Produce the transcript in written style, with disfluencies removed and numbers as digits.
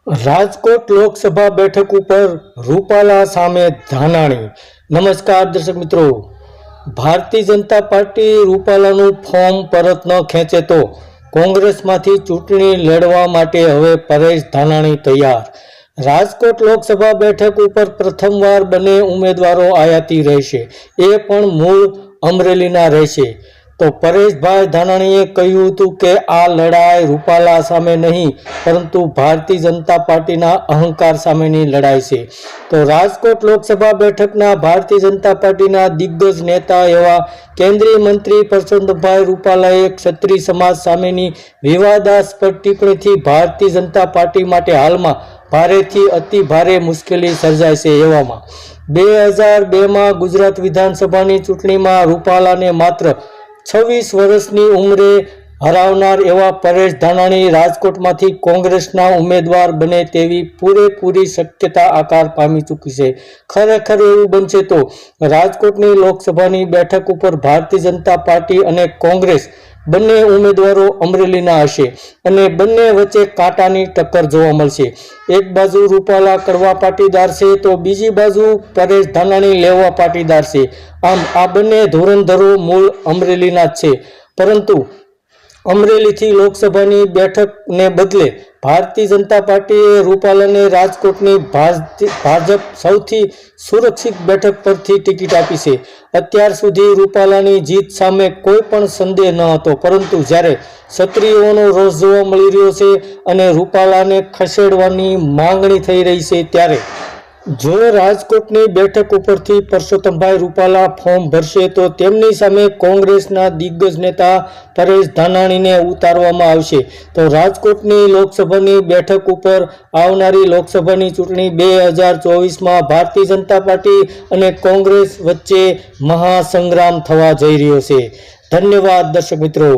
રાજકોટ લોકસભા બેઠક ઉપર રૂપાલા સામે ધાનાણી। નમસ્કાર દર્શક મિત્રો, ભારતીય જનતા પાર્ટી રૂપાલાનું ફોર્મ પરત ન ખેંચે તો કોંગ્રેસમાંથી ચૂંટણી લડવા માટે હવે પરેશ ધાનાણી તૈયાર। રાજકોટ લોકસભા બેઠક ઉપર પ્રથમવાર બંને ઉમેદવારો આયાતી રહેશે, એ પણ મૂળ અમરેલીના રહેશે। તો પરેશભાઈ ધાનાણીએ કહ્યું હતું કે આ લડાઈ રૂપાલા સામે નહીં પરંતુ ભારતીય જનતા પાર્ટીના અહંકાર સામેની લડાઈ છે। તો રાજકોટ લોકસભા બેઠકના ભારતીય જનતા પાર્ટીના દિગ્ગજ નેતા એવા કેન્દ્રીય મંત્રી પરસોત્તમભાઈ રૂપાલાએ ક્ષત્રિય સમાજ સામેની વિવાદાસ્પદ ટિપ્પણીથી ભારતીય જનતા પાર્ટી માટે હાલમાં ભારેથી અતિ ભારે મુશ્કેલી સર્જાય છે। એવામાં 2002માં ગુજરાત વિધાનસભાની ચૂંટણીમાં રૂપાલાને માત્ર 26 વર્ષની ઉંમરે હરાવનાર એવા પરેશ ધાનાણી રાજકોટમાંથી કોંગ્રેસના ઉમેદવાર બને તેવી પૂરેપૂરી શક્યતા આકાર પામી ચૂકી છે। ખરેખર એવું બનશે તો રાજકોટની લોકસભાની બેઠક ઉપર ભારતીય જનતા પાર્ટી અને કોંગ્રેસ બંને ઉમેદવારો અમરેલીના હશે અને બંને વચ્ચે કાંટાની ટક્કર જોવા મળશે। એક બાજુ રૂપાલા કડવા પાટીદાર છે તો બીજી બાજુ પરેશ ધાનાણી લેવા પાટીદાર છે। આમ આ બંને ધોરણધરો મૂળ અમરેલીના જ છે, પરંતુ અમરેલીથી લોકસભાની બેઠકને બદલે ભારતીય જનતા પાર્ટીએ રૂપાલાને રાજકોટની ભાજપ સૌથી સુરક્ષિત બેઠક પરથી ટિકિટ આપી છે। અત્યાર સુધી રૂપાલાની જીત સામે કોઈ પણ સંદેહ ન હતો, પરંતુ જ્યારે ક્ષત્રિયોનો રોષ જોવા મળી રહ્યો છે અને રૂપાલાને ખસેડવાની માંગણી થઈ રહી છે, ત્યારે જો રાજકોટની બેઠક ઉપરથી પરસોત્તમભાઈ રૂપાલા ફોર્મ ભરશે તો તેમની સામે કોંગ્રેસના દિગ્ગજ નેતા પરેશ ધાનાણીને ઉતારવામાં આવશે। તો રાજકોટની લોકસભાની બેઠક ઉપર આવનારી લોકસભાની ચૂંટણી 2024માં ભારતીય જનતા પાર્ટી અને કોંગ્રેસ વચ્ચે મહાસંગ્રામ થવા જઈ રહ્યો છે। ધન્યવાદ દર્શક મિત્રો।